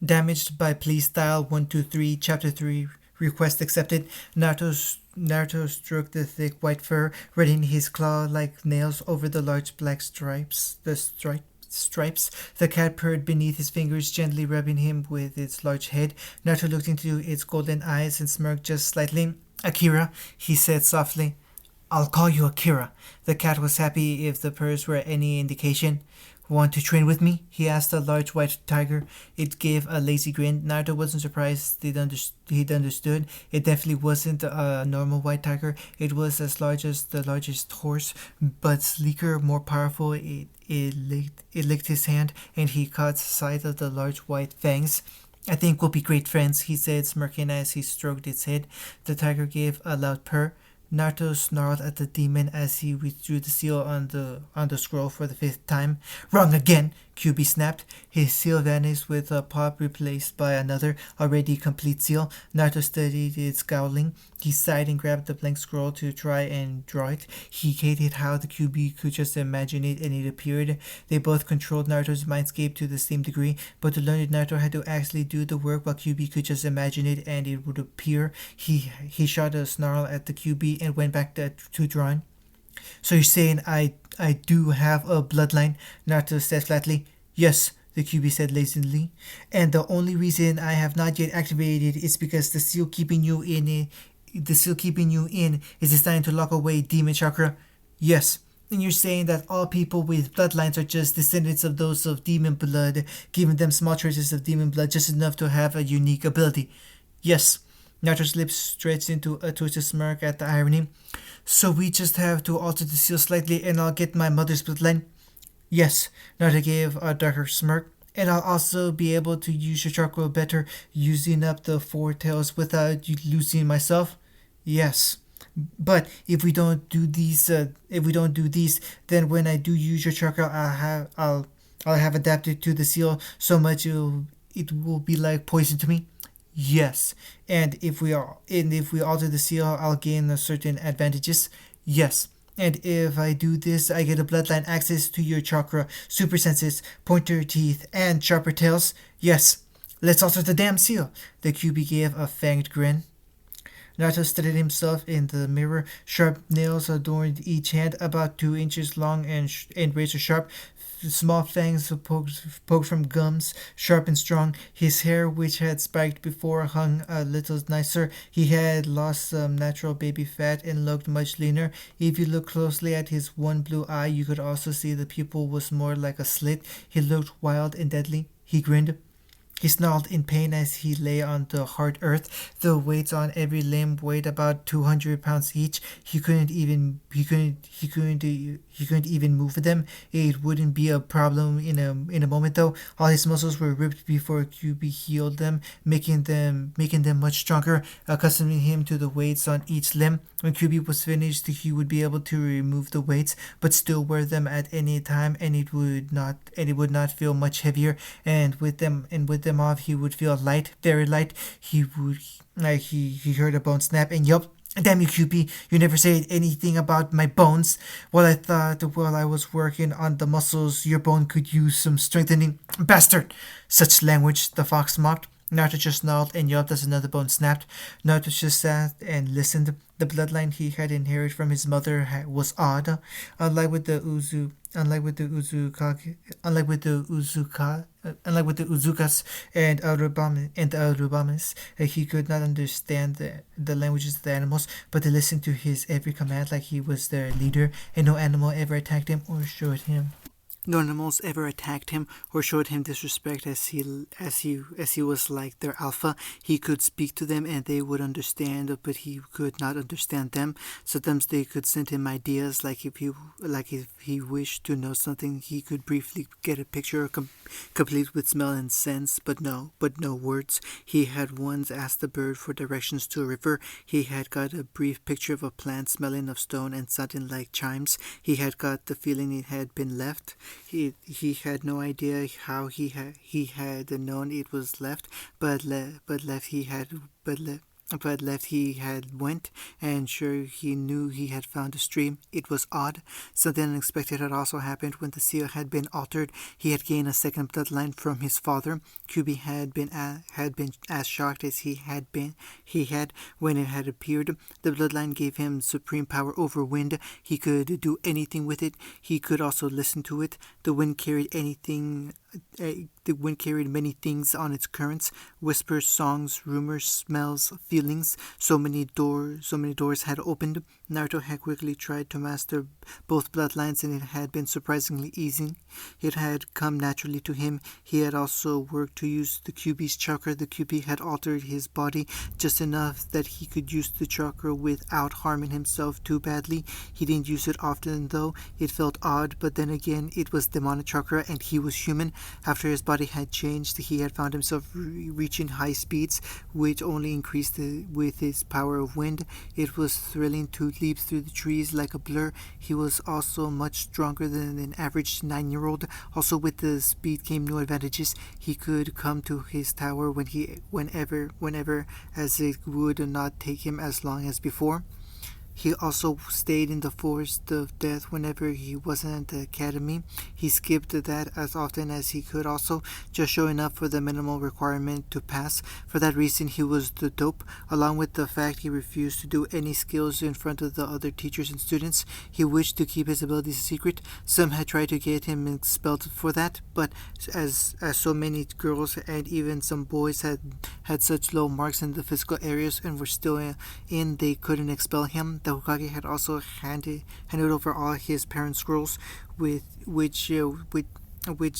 Damaged by Please Style 123, Chapter 3, Request Accepted. Naruto stroked the thick white fur, running his claw like nails over the large black stripes. Stripes. The cat purred beneath his fingers, gently rubbing him with its large head. Naruto looked into its golden eyes and smirked just slightly. Akira, he said softly. I'll call you Akira. The cat was happy if the purrs were any indication. Want to train with me? He asked the large white tiger. It gave a lazy grin. Naruto wasn't surprised he'd understood. It definitely wasn't a normal white tiger. It was as large as the largest horse, but sleeker, more powerful. It licked his hand, and he caught sight of the large white fangs. I think we'll be great friends, he said, smirking as he stroked its head. The tiger gave a loud purr. Naruto snarled at the demon as he withdrew the seal on the scroll for the fifth time. Wrong again! QB snapped. His seal vanished with a pop replaced by another, already complete seal. Naruto studied it, scowling. He sighed and grabbed the blank scroll to try and draw it. He hated how the QB could just imagine it and it appeared. They both controlled Naruto's mindscape to the same degree, but to learn it, Naruto had to actually do the work while QB could just imagine it and it would appear. He shot a snarl at the QB and went back to drawing. So you're saying I do have a bloodline? Naruto said flatly. Yes, the QB said lazily. And the only reason I have not yet activated is because the seal keeping you in is designed to lock away demon chakra. Yes. And you're saying that all people with bloodlines are just descendants of those of demon blood, giving them small traces of demon blood just enough to have a unique ability. Yes. Naruto's lips stretched into a twisted smirk at the irony. So we just have to alter the seal slightly and I'll get my mother's bloodline? Yes, Naruto gave a darker smirk. And I'll also be able to use your chakra better, using up the four tails without losing myself? Yes. But if we don't do these, then when I do use your chakra, I'll have adapted to the seal so much it will be like poison to me. Yes. And if we alter the seal, I'll gain certain advantages. Yes. And if I do this, I get a bloodline access to your chakra, super senses, pointer teeth, and sharper tails. Yes. Let's alter the damn seal. The QB gave a fanged grin. Naruto studied himself in the mirror. Sharp nails adorned each hand, about 2 inches long and razor sharp. Small fangs poked from gums, sharp and strong. His hair, which had spiked before, hung a little nicer. He had lost some natural baby fat and looked much leaner. If you looked closely at his one blue eye, you could also see the pupil was more like a slit. He looked wild and deadly. He grinned. He snarled in pain as he lay on the hard earth. The weights on every limb weighed about 200 pounds each. He couldn't even move them. It wouldn't be a problem in a moment though. All his muscles were ripped before QB healed them, making them much stronger, accustoming him to the weights on each limb. When QB was finished, he would be able to remove the weights, but still wear them at any time, and it would not feel much heavier. And with them off, he would feel light, very light. He heard a bone snap, and yup. Damn you, QB, you never said anything about my bones. Well, I thought while I was working on the muscles, your bone could use some strengthening. Bastard! Such language, the fox mocked. Naruto just snarled and yelped as another bone snapped. Naruto just sat and listened. The bloodline he had inherited from his mother was odd. Unlike with the Uzukas and Arubamas, he could not understand the languages of the animals, but they listened to his every command like he was their leader, and no animal ever attacked him or showed him. No animals ever attacked him or showed him disrespect as he was like their alpha. He could speak to them and they would understand, but he could not understand them. Sometimes they could send him ideas, like if he wished to know something, he could briefly get a picture complete with smell and sense, but no words. He had once asked a bird for directions to a river. He had got a brief picture of a plant smelling of stone and sounding like chimes. He had got the feeling it had been left. He had no idea how he had known it was left, but left he had but left he had went, and sure he knew he had found a stream. It was odd. Something unexpected had also happened when the seal had been altered. He had gained a second bloodline from his father. QB had been as shocked as he had when it had appeared. The bloodline gave him supreme power over wind. He could do anything with it. He could also listen to it. The wind carried many things on its currents: whispers, songs, rumors, smells, feelings. So many doors had opened. Naruto had quickly tried to master both bloodlines, and it had been surprisingly easy. It had come naturally to him. He had also worked to use the QB's chakra. The QB had altered his body just enough that he could use the chakra without harming himself too badly. He didn't use it often, though. It felt odd, but then again, it was demonic chakra, and he was human. After his body had changed, he had found himself reaching high speeds, which only increased with his power of wind. It was thrilling to leap through the trees like a blur. He was also much stronger than an average 9-year-old. Also, with the speed came new advantages. He could come to his tower whenever, as it would not take him as long as before. He also stayed in the forest of death whenever he wasn't at the academy. He skipped that as often as he could, also just showing up for the minimal requirement to pass. For that reason, he was the dope. Along with the fact he refused to do any skills in front of the other teachers and students, he wished to keep his abilities a secret. Some had tried to get him expelled for that, but as so many girls and even some boys had such low marks in the physical areas and were still in, they couldn't expel him. The Hokage had also handed over all his parent scrolls, with which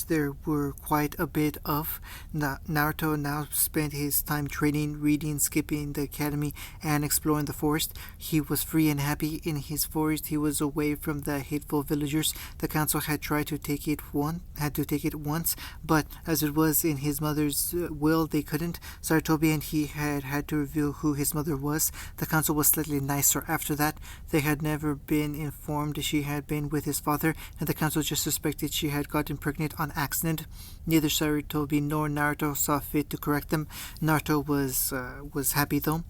there were quite a bit of. Naruto now spent his time training, reading, skipping the academy, and exploring the forest. He was free and happy in his forest. He was away from the hateful villagers. The council had tried to take it once, but as it was in his mother's will, they couldn't. Sarutobi and he had to reveal who his mother was. The council was slightly nicer after that. They had never been informed she had been with his father, and the council just suspected she had gotten pregnant on accident. Neither Sarutobi nor Naruto saw fit to correct them. Naruto was happy though.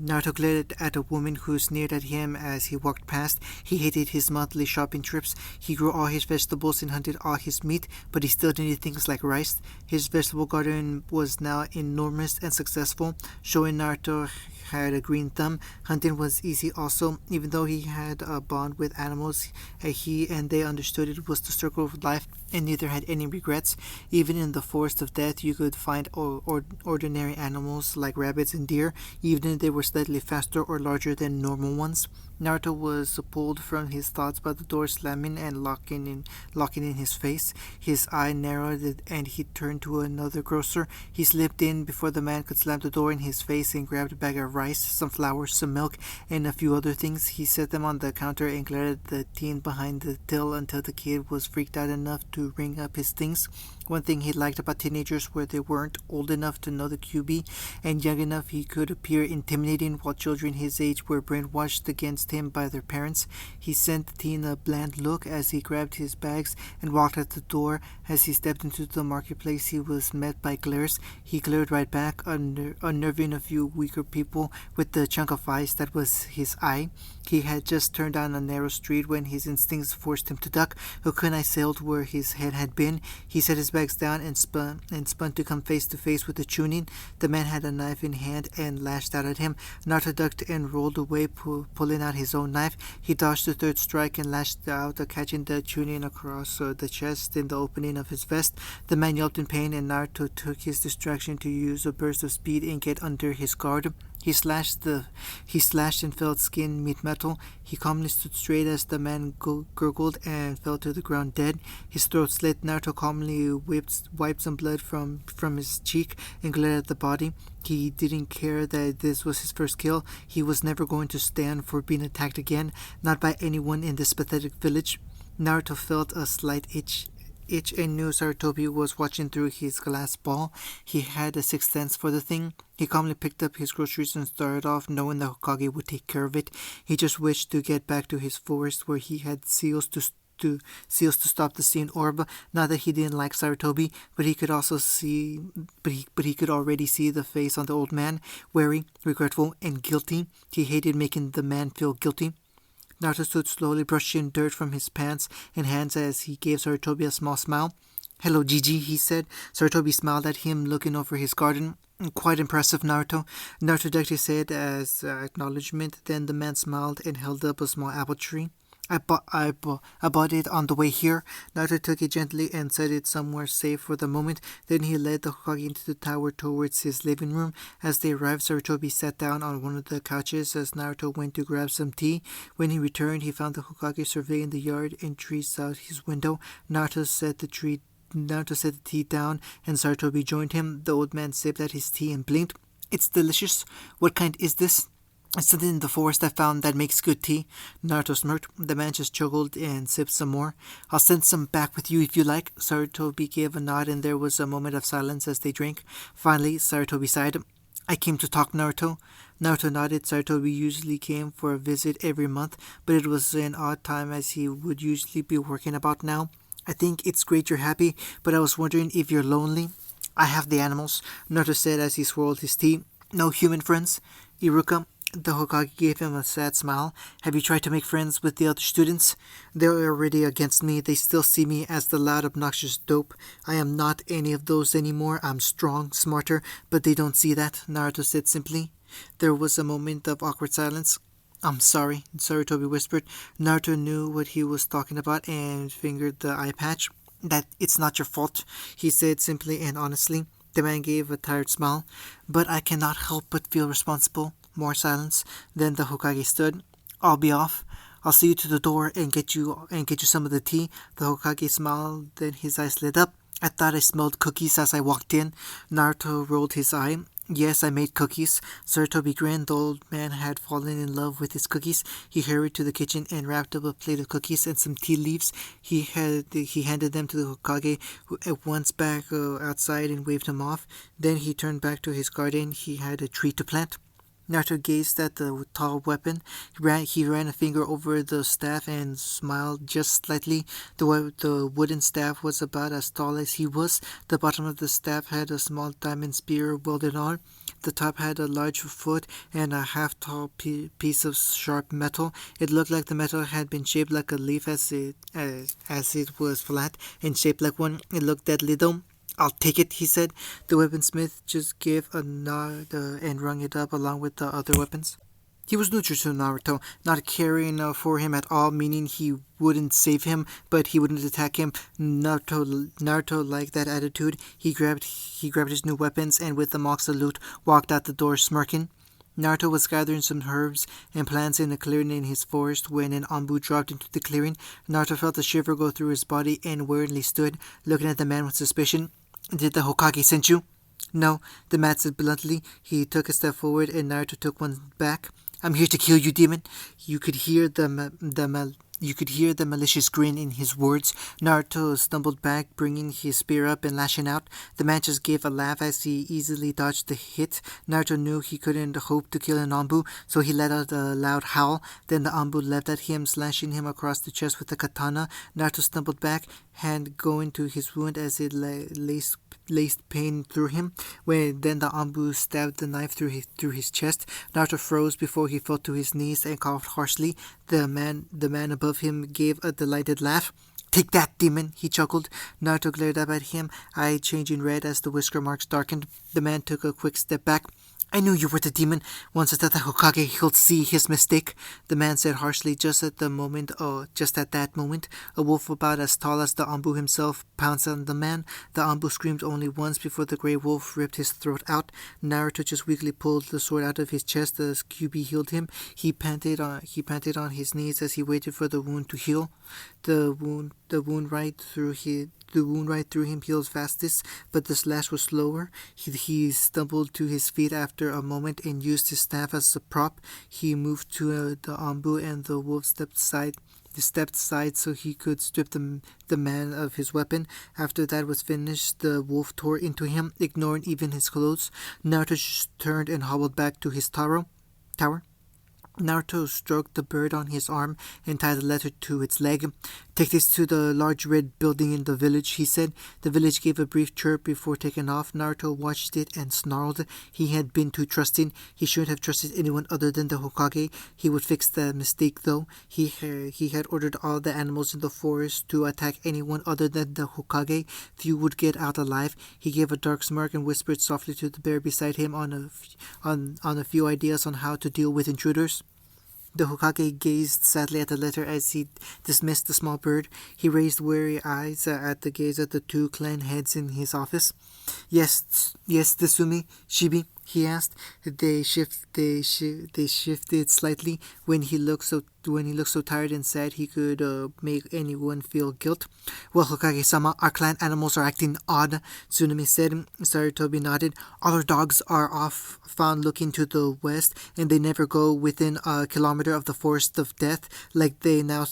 Naruto glared at a woman who sneered at him as he walked past. He hated his monthly shopping trips. He grew all his vegetables and hunted all his meat, but he still didn't eat things like rice. His vegetable garden was now enormous and successful, showing Naruto had a green thumb. Hunting was easy also. Even though he had a bond with animals, he and they understood it was the circle of life, and neither had any regrets. Even in the forest of death, you could find ordinary animals like rabbits and deer, even if they were slightly faster or larger than normal ones. Naruto was pulled from his thoughts by the door slamming and locking in his face. His eye narrowed and he turned to another grocer. He slipped in before the man could slam the door in his face and grabbed a bag of rice, some flour, some milk, and a few other things. He set them on the counter and glared at the teen behind the till until the kid was freaked out enough to ring up his things. One thing he liked about teenagers were they weren't old enough to know the QB and young enough he could appear intimidating, while children his age were brainwashed against him by their parents. He sent the teen a bland look as he grabbed his bags and walked out the door. As he stepped into the marketplace, he was met by glares. He glared right back, unnerving a few weaker people with the chunk of ice that was his eye. He had just turned down a narrow street when his instincts forced him to duck. A kunai sailed where his head had been. He set his bags down and spun to come face to face with the Chunin. The man had a knife in hand and lashed out at him. Naruto ducked and rolled away, pulling out his own knife. He dodged the third strike and lashed out, catching the Chunin across the chest in the opening of his vest. The man yelped in pain, and Naruto took his distraction to use a burst of speed and get under his guard. He slashed and felt skin meet metal. He calmly stood straight as the man gurgled and fell to the ground dead. His throat slit. Naruto calmly wiped some blood from his cheek and glared at the body. He didn't care that this was his first kill. He was never going to stand for being attacked again, not by anyone in this pathetic village. Naruto felt a slight itch and knew Sarutobi was watching through his glass ball. He had a sixth sense for the thing. He calmly picked up his groceries and started off, knowing the Hokage would take care of it. He just wished to get back to his forest where he had seals to stop the steam orb. Not that he didn't like Sarutobi, but he could also see, but he could already see the face on the old man, wary, regretful, and guilty. He hated making the man feel guilty. Naruto stood slowly, brushing dirt from his pants and hands as he gave Sarutobi a small smile. "Hello, Gigi," he said. Sarutobi smiled at him, looking over his garden. "Quite impressive, Naruto." Naruto ducked his head as acknowledgement. Then the man smiled and held up a small apple tree. I bought it on the way here." Naruto took it gently and set it somewhere safe for the moment. Then he led the Hokage into the tower towards his living room. As they arrived, Sarutobi sat down on one of the couches as Naruto went to grab some tea. When he returned, he found the Hokage surveying the yard and trees out his window. Naruto set the tea down, and Sarutobi joined him. The old man sipped at his tea and blinked. "It's delicious. What kind is this?" "It's something in the forest I found that makes good tea." Naruto smirked. The man just chuckled and sipped some more. "I'll send some back with you if you like." Sarutobi gave a nod, and there was a moment of silence as they drank. Finally, Sarutobi sighed. "I came to talk, Naruto." Naruto nodded. Sarutobi usually came for a visit every month, but it was an odd time as he would usually be working about now. "I think it's great you're happy, but I was wondering if you're lonely." "I have the animals," Naruto said as he swirled his tea. "No human friends?" "Iruka." The Hokage gave him a sad smile. "Have you tried to make friends with the other students?" "They're already against me. They still see me as the loud, obnoxious dope. I am not any of those anymore. I'm strong, smarter, but they don't see that," Naruto said simply. There was a moment of awkward silence. "I'm sorry," Sarutobi whispered. Naruto knew what he was talking about and fingered the eye patch. "That it's not your fault," he said simply and honestly. The man gave a tired smile. "But I cannot help but feel responsible." More silence. Then the Hokage stood. "I'll be off. I'll see you to the door and get you some of the tea." The Hokage smiled, then his eyes lit up. "I thought I smelled cookies as I walked in." Naruto rolled his eye. "Yes, I made cookies." Sarutobi grinned. The old man had fallen in love with his cookies. He hurried to the kitchen and wrapped up a plate of cookies and some tea leaves. He handed them to the Hokage, who at once back outside and waved him off. Then he turned back to his garden. He had a tree to plant. Naruto gazed at the tall weapon. He ran a finger over the staff and smiled just slightly. The wooden staff was about as tall as he was. The bottom of the staff had a small diamond spear welded on. The top had a large foot and a half-tall piece of sharp metal. It looked like the metal had been shaped like a leaf as it was flat and shaped like one. It looked deadly though. "I'll take it," he said. The weaponsmith just gave a nod and rung it up along with the other weapons. He was neutral to Naruto, not caring for him at all, meaning he wouldn't save him, but he wouldn't attack him. Naruto liked that attitude. He grabbed his new weapons and with a mock salute walked out the door smirking. Naruto was gathering some herbs and plants in a clearing in his forest when an Anbu dropped into the clearing. Naruto felt a shiver go through his body and warily stood, looking at the man with suspicion. "Did the Hokage send you?" "No," the man said bluntly. He took a step forward and Naruto took one back. "I'm here to kill you, demon." You could hear the malicious grin in his words. Naruto stumbled back, bringing his spear up and lashing out. The man just gave a laugh as he easily dodged the hit. Naruto knew he couldn't hope to kill an Anbu, so he let out a loud howl. Then the Anbu leapt at him, slashing him across the chest with a katana. Naruto stumbled back, hand going to his wound as it laced pain through him. Then the Anbu stabbed the knife through his chest. Naruto froze before he fell to his knees and coughed harshly. The man above him gave a delighted laugh. "Take that, demon," he chuckled. Naruto glared up at him, eye changing red as the whisker marks darkened. The man took a quick step back. "I knew you were the demon. Once that the Hokage, he'll see his mistake," the man said harshly. Just at that moment, a wolf about as tall as the Anbu himself pounced on the man. The Anbu screamed only once before the grey wolf ripped his throat out. Naruto just weakly pulled the sword out of his chest as Kyuubi healed him. He panted on his knees as he waited for the wound to heal. The wound right through him healed fastest, but the slash was slower. He stumbled to his feet after a moment and used his staff as a prop. He moved to the Anbu and the wolf stepped aside so he could strip the man of his weapon. After that was finished, the wolf tore into him, ignoring even his clothes. Naruto just turned and hobbled back to his tower. Naruto stroked the bird on his arm and tied the letter to its leg. "Take this to the large red building in the village," he said. The village gave a brief chirp before taking off. Naruto watched it and snarled. He had been too trusting. He shouldn't have trusted anyone other than the Hokage. He would fix that mistake, though. He had ordered all the animals in the forest to attack anyone other than the Hokage. Few would get out alive. He gave a dark smirk and whispered softly to the bear beside him on a few ideas on how to deal with intruders. The Hokage gazed sadly at the letter as he dismissed the small bird. He raised weary eyes at the gaze of the two clan heads in his office. Yes, Tsumi, Shibi, he asked. They shifted slightly when he looked so tired and sad he could make anyone feel guilt. "Well, Hokage-sama, our clan animals are acting odd," Tsunami said. Sarutobi nodded. "All our dogs are off found looking to the west, and they never go within a kilometer of the forest of death, like they know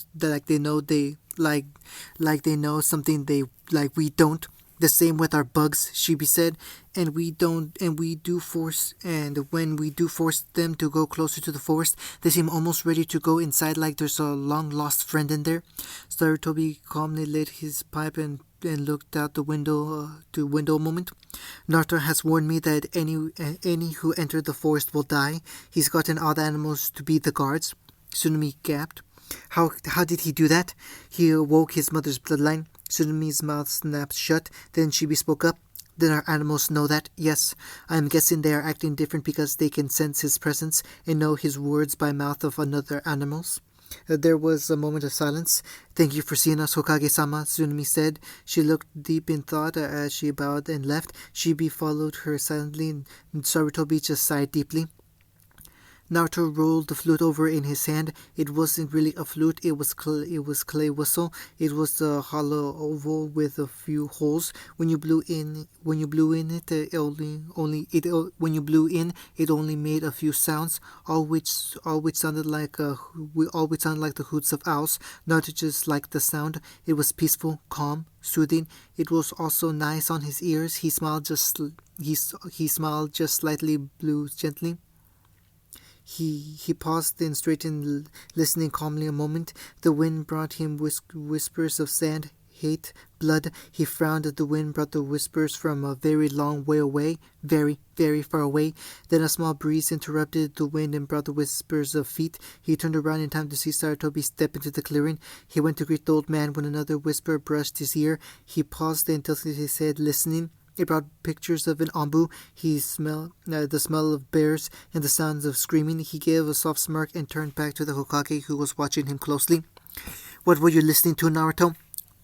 something we don't. The same with our bugs," Shibi said, and when we do force them to go closer to the forest, they seem almost ready to go inside like there's a long lost friend in there." Sarutobi calmly lit his pipe and looked out the window a moment. "Naruto has warned me that any who enter the forest will die. He's gotten all the animals to be the guards." Tsunami gasped. How did he do that?" "He awoke his mother's bloodline." Tsunami's mouth snapped shut. Then Chibi spoke up. "Then our animals know that?" "Yes. I am guessing they are acting different because they can sense his presence and know his words by mouth of another animals." There was a moment of silence. "Thank you for seeing us, Hokage-sama," Tsunami said. She looked deep in thought as she bowed and left. Shibi followed her silently, and Sarutobi just sighed deeply. Naruto rolled the flute over in his hand. It wasn't really a flute, it was clay whistle. It was a hollow oval with a few holes. When you blew in it only made a few sounds, all which sounded like the hoots of owls. Naruto just liked the sound. It was peaceful, calm, soothing. It was also nice on his ears. He smiled just slightly, blew gently. He paused, then straightened, listening calmly a moment. The wind brought him whispers of sand, hate, blood. He frowned at the wind brought the whispers from a very long way away, very, very far away. Then a small breeze interrupted the wind and brought the whispers of feet. He turned around in time to see Sarutobi step into the clearing. He went to greet the old man when another whisper brushed his ear. He paused and tilted his head, listening. It brought pictures of an Ambu. He smelled the smell of bears and the sounds of screaming. He gave a soft smirk and turned back to the Hokage, who was watching him closely. "What were you listening to, Naruto?"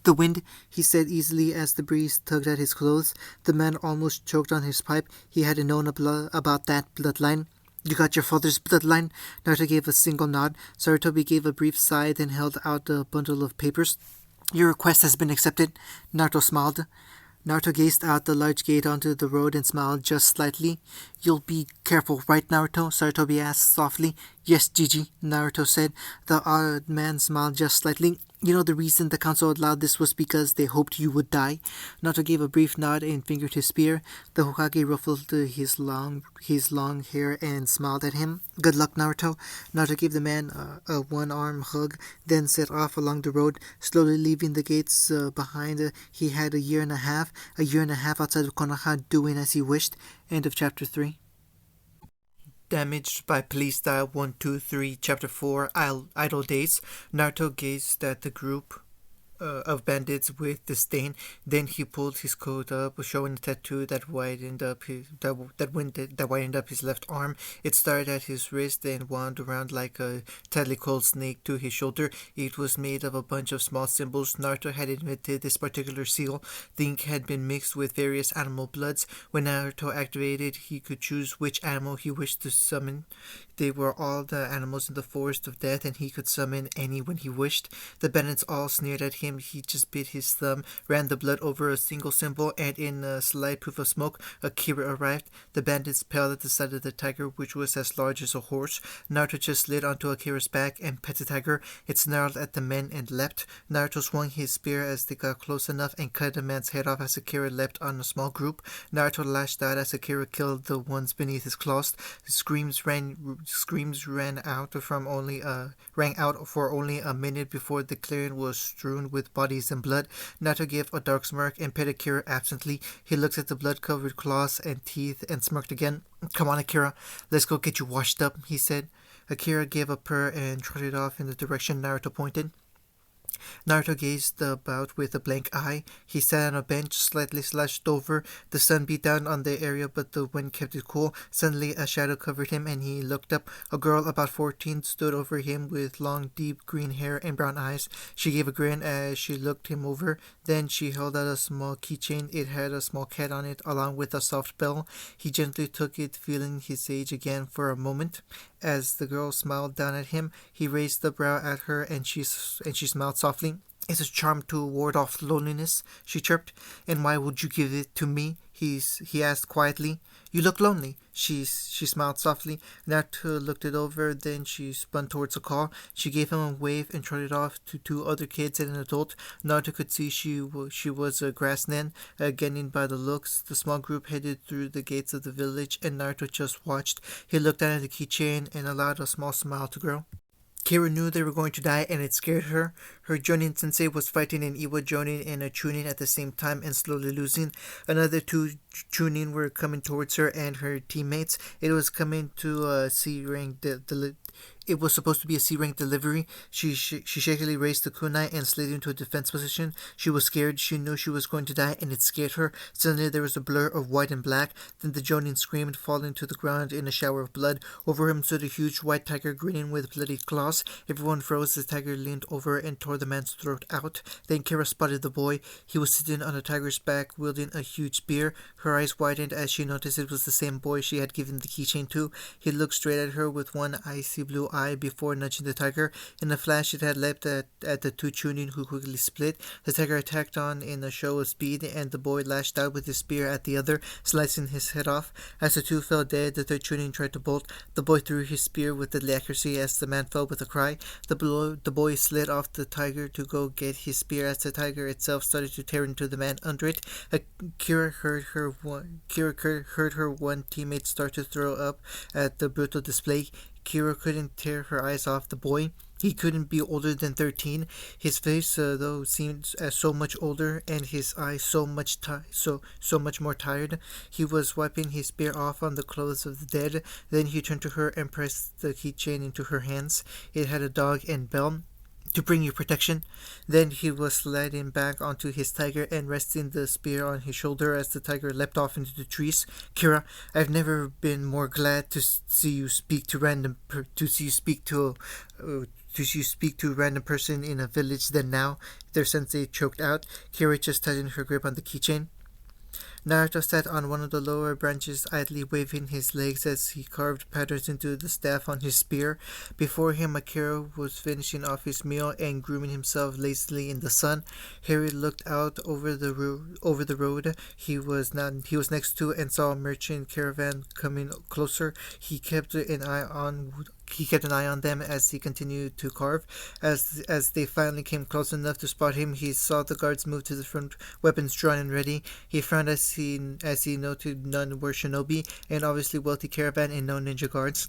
"The wind," he said easily as the breeze tugged at his clothes. The man almost choked on his pipe. He hadn't known about that bloodline. "You got your father's bloodline?" Naruto gave a single nod. Sarutobi gave a brief sigh, then held out a bundle of papers. "Your request has been accepted." Naruto smiled. Naruto gazed out the large gate onto the road and smiled just slightly. "You'll be careful, right, Naruto?" Sarutobi asked softly. "Yes, Gigi," Naruto said. The odd man smiled just slightly. "You know the reason the council allowed this was because they hoped you would die?" Naruto gave a brief nod and fingered his spear. The Hokage ruffled his long hair and smiled at him. "Good luck, Naruto." Naruto gave the man a one-arm hug, then set off along the road, slowly leaving the gates behind. He had a year and a half outside of Konoha, doing as he wished. End of Chapter 3. Damaged by police style 123, Chapter 4, Idle Days. Naruto gazed at the group of bandits with disdain. Then he pulled his coat up, showing a tattoo that widened up his left arm. It started at his wrist and wound around like a tightly coiled snake to his shoulder. It was made of a bunch of small symbols. Naruto had invented this particular seal. The ink had been mixed with various animal bloods. When Naruto activated, he could choose which animal he wished to summon. They were all the animals in the forest of death, and he could summon any when he wished. The bandits all sneered at him him, he just bit his thumb, ran the blood over a single symbol, and in a slight puff of smoke, Akira arrived. The bandits paled at the sight of the tiger, which was as large as a horse. Naruto just slid onto Akira's back and pet the tiger. It snarled at the men and leapt. Naruto swung his spear as they got close enough and cut a man's head off as Akira leapt on a small group. Naruto lashed out as Akira killed the ones beneath his claws. Screams rang out for only a minute before the clearing was strewn with bodies and blood. Naruto gave a dark smirk and pet Akira absently. He looked at the blood-covered claws and teeth and smirked again. "Come on, Akira, let's go get you washed up," he said. Akira gave a purr and trotted off in the direction Naruto pointed. Naruto gazed about with a blank eye. He sat on a bench, slightly slouched over. The sun beat down on the area, but the wind kept it cool. Suddenly, a shadow covered him, and he looked up. A girl about 14 stood over him with long, deep green hair and brown eyes. She gave a grin as she looked him over. Then she held out a small keychain. It had a small cat on it, along with a soft bell. He gently took it, feeling his age again for a moment. As the girl smiled down at him, he raised the brow at her, and she smiled softly. "It's a charm to ward off loneliness," she chirped. "And why would you give it to me?" he asked quietly. "You look lonely." She smiled softly. Naruto looked it over, then she spun towards the call. She gave him a wave and trotted off to two other kids and an adult. Naruto could see she was a grass nan. Getting by the looks, the small group headed through the gates of the village, and Naruto just watched. He looked down at the keychain and allowed a small smile to grow. Kira knew they were going to die, and it scared her. Her Jonin sensei was fighting an Iwa Jonin and a Chunin at the same time and slowly losing. Another two Chunin were coming towards her and her teammates. It was coming to a C-rank It was supposed to be a C-rank delivery. She shakily raised the kunai and slid into a defense position. She was scared. She knew she was going to die, and it scared her. Suddenly there was a blur of white and black. Then the Jonin screamed, falling to the ground in a shower of blood. Over him stood a huge white tiger grinning with bloody claws. Everyone froze. The tiger leaned over and tore the man's throat out. Then Kira spotted the boy. He was sitting on a tiger's back, wielding a huge spear. Her eyes widened as she noticed it was the same boy she had given the keychain to. He looked straight at her with one icy blue eye before nudging the tiger. In a flash, it had leapt at the two Chunin, who quickly split. The tiger attacked on in a show of speed, and the boy lashed out with his spear at the other, slicing his head off. As the two fell dead, the third Chunin tried to bolt. The boy threw his spear with deadly accuracy as the man fell with a cry. The boy slid off the tiger to go get his spear as the tiger itself started to tear into the man under it. Kira heard her one teammate start to throw up at the brutal display. Kira couldn't tear her eyes off the boy. He couldn't be older than 13. His face, though, seemed so much older, and his eyes so much more tired. He was wiping his spear off on the clothes of the dead. Then he turned to her and pressed the keychain into her hands. It had a dog and bell to bring you protection. Then he was sliding back onto his tiger and resting the spear on his shoulder as the tiger leapt off into the trees. "Kira, I've never been more glad to see you speak to a random person in a village than now," their sensei choked out. Kira just tightened her grip on the keychain. Naruto sat on one of the lower branches, idly waving his legs as he carved patterns into the staff on his spear. Before him, Akira was finishing off his meal and grooming himself lazily in the sun. Harry looked out over the road he was next to and saw a merchant caravan coming closer. He kept an eye on them as he continued to carve. As they finally came close enough to spot him, he saw the guards move to the front, weapons drawn and ready. He frowned as he noted none were shinobi, and obviously wealthy caravan and no ninja guards.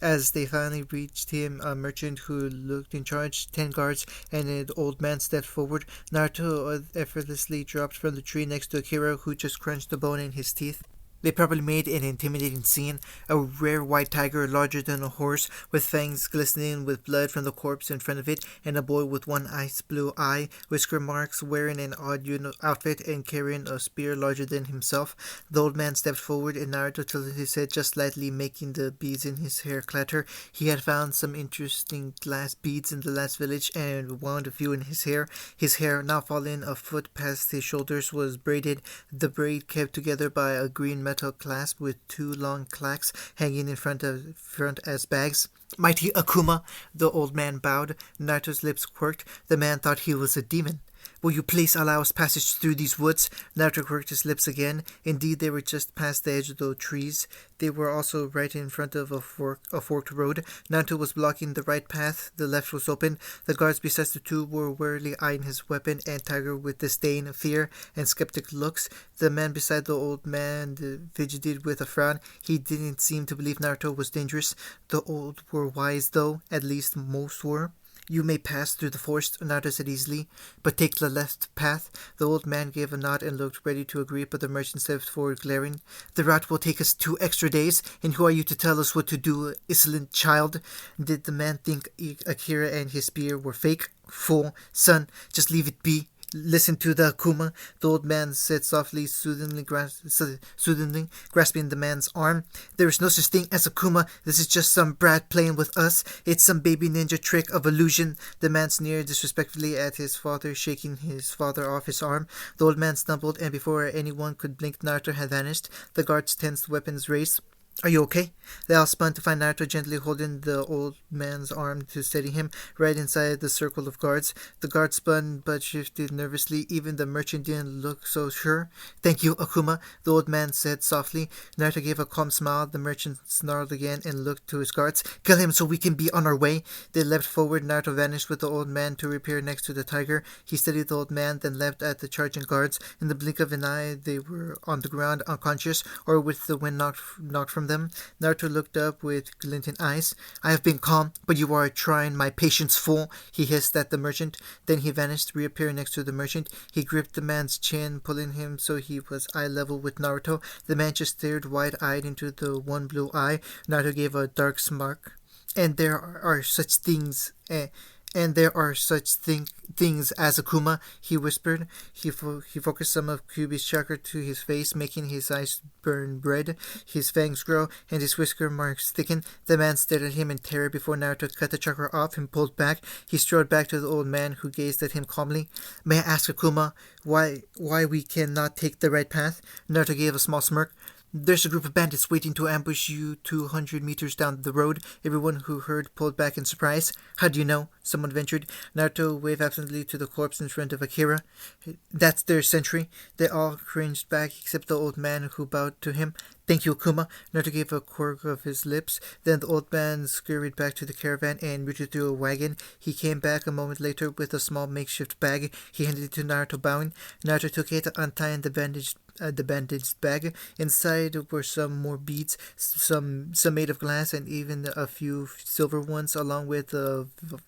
As they finally reached him, a merchant who looked in charge, 10 guards, and an old man stepped forward. Naruto effortlessly dropped from the tree next to Akira, who just crunched the bone in his teeth. They probably made an intimidating scene. A rare white tiger larger than a horse, with fangs glistening with blood from the corpse in front of it, and a boy with one ice blue eye, whisker marks, wearing an odd outfit and carrying a spear larger than himself. The old man stepped forward, and Naruto tilted his head just slightly, making the beads in his hair clatter. He had found some interesting glass beads in the last village and wound a few in his hair. His hair, now falling a foot past his shoulders, was braided, the braid kept together by a green metal metal clasp with two long clacks hanging in front as bags. Mighty Akuma, the old man bowed. Naruto's lips quirked. The man thought he was a demon. Will you please allow us passage through these woods? Naruto quirked his lips again. Indeed, they were just past the edge of the trees. They were also right in front of a forked road. Naruto was blocking the right path. The left was open. The guards besides the two were warily eyeing his weapon and Tiger with disdain, fear, and skeptic looks. The man beside the old man fidgeted with a frown. He didn't seem to believe Naruto was dangerous. The old were wise, though. At least most were. You may pass through the forest, Naruto said easily, but take the left path. The old man gave a nod and looked ready to agree, but the merchant stepped forward, glaring. The route will take us 2 extra days, and who are you to tell us what to do, insolent child? Did the man think Akira and his spear were fake? Fool, son, just leave it be. Listen to the Akuma, the old man said softly, soothingly grasping the man's arm. There is no such thing as Akuma. This is just some brat playing with us. It's some baby ninja trick of illusion. The man sneered disrespectfully at his father, shaking his father off his arm. The old man stumbled, and before anyone could blink, Naruto had vanished. The guards' tensed weapons raised. Are you okay? They all spun to find Naruto gently holding the old man's arm to steady him, right inside the circle of guards. The guards spun but shifted nervously. Even the merchant didn't look so sure. Thank you, Akuma, the old man said softly. Naruto gave a calm smile. The merchant snarled again and looked to his guards. Kill him so we can be on our way. They leapt forward. Naruto vanished with the old man to reappear next to the tiger. He steadied the old man, then leapt at the charging guards. In the blink of an eye, they were on the ground, unconscious, or with the wind knocked from them. Naruto looked up with glinting eyes. I have been calm, but you are trying my patience, fool, he hissed at the merchant. Then he vanished, reappearing next to the merchant. He gripped the man's chin, pulling him so he was eye level with Naruto. The man just stared wide-eyed into the one blue eye. Naruto gave a dark smirk. And there are such things things as Akuma, he whispered. He focused some of Kyuubi's chakra to his face, making his eyes burn red, his fangs grow, and his whisker marks thicken. The man stared at him in terror before Naruto cut the chakra off and pulled back. He strode back to the old man, who gazed at him calmly. May I ask, Akuma, why we cannot take the right path? Naruto gave a small smirk. There's a group of bandits waiting to ambush you 200 meters down the road. Everyone who heard pulled back in surprise. How do you know? Someone ventured. Naruto waved absently to the corpse in front of Akira. That's their sentry. They all cringed back except the old man, who bowed to him. Thank you, Akuma. Naruto gave a quirk of his lips. Then the old man scurried back to the caravan and rooted through a wagon. He came back a moment later with a small makeshift bag. He handed it to Naruto, bowing. Naruto took it, untying the bandaged bag. Inside were some more beads, some made of glass, and even a few silver ones, along with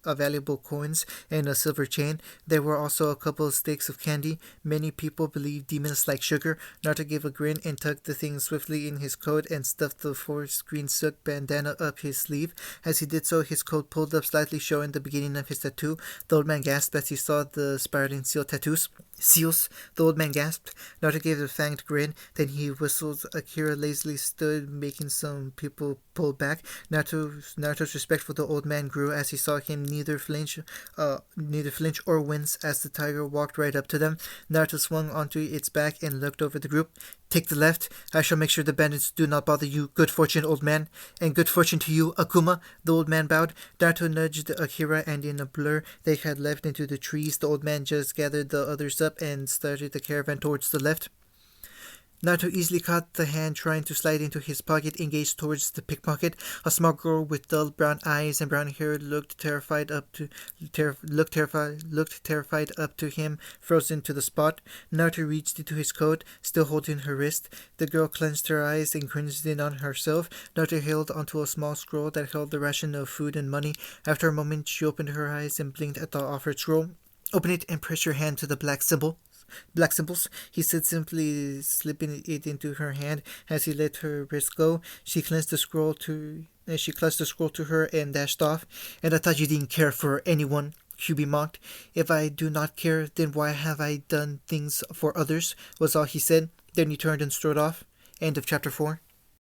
valuable coins and a silver chain. There were also a couple of sticks of candy. Many people believe demons like sugar. Naruto gave a grin and tucked the thing swiftly in his coat and stuffed the forest green silk bandana up his sleeve. As he did so, his coat pulled up slightly, showing the beginning of his tattoo. The old man gasped as he saw the spiraling seal tattoos. Seals, the old man gasped. Naruto gave a fanged grin, then he whistled. Akira lazily stood, making some people pull back. Naruto's respect for the old man grew as he saw him neither flinch or wince as the tiger walked right up to them. Naruto swung onto its back and looked over the group. Take the left. I shall make sure the bandits do not bother you. Good fortune, old man. And good fortune to you, Akuma. The old man bowed. Naruto nudged Akira, and in a blur they had left into the trees. The old man just gathered the others up and started the caravan towards the left. Naruto easily caught the hand trying to slide into his pocket and gazed towards the pickpocket. A small girl with dull brown eyes and brown hair looked terrified up to him, frozen to the spot. Naruto reached into his coat, still holding her wrist. The girl clenched her eyes and cringed in on herself. Naruto held onto a small scroll that held the ration of food and money. After a moment, she opened her eyes and blinked at the offered scroll. Open it and press your hand to the black symbols, he said, simply slipping it into her hand. As he let her wrist go, she clutched the scroll to her and dashed off. And I thought you didn't care for anyone, Kyuubi mocked. If I do not care, then why have I done things for others? Was all he said. Then he turned and strode off. End of chapter 4.